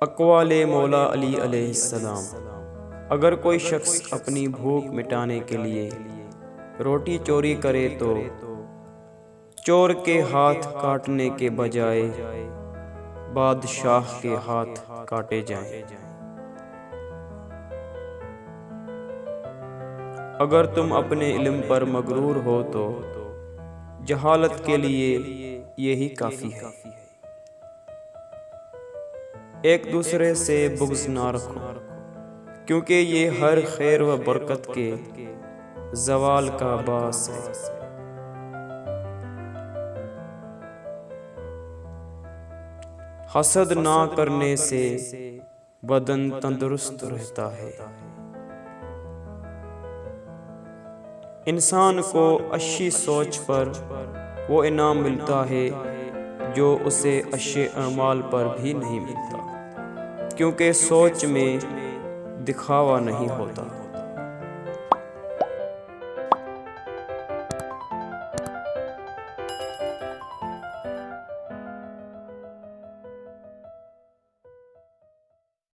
अक़वाले मौला अली अलैहिस्सलाम। अगर कोई शख्स अपनी भूख मिटाने के लिए रोटी चोरी करे तो चोर के हाथ काटने के बजाय बादशाह के हाथ काटे जाएं। अगर तुम अपने इल्म पर मगरूर हो तो जहालत के लिए यही काफ़ी है। एक दूसरे से बुग़्ज़ ना रखो, क्योंकि ये हर खैर व बरकत के ज़वाल का बास है। हसद ना करने से बदन तंदुरुस्त रहता है। इंसान को अच्छी सोच पर वो इनाम मिलता है जो उसे अच्छे अमाल पर भी नहीं मिलता, क्योंकि सोच में दिखावा नहीं होता।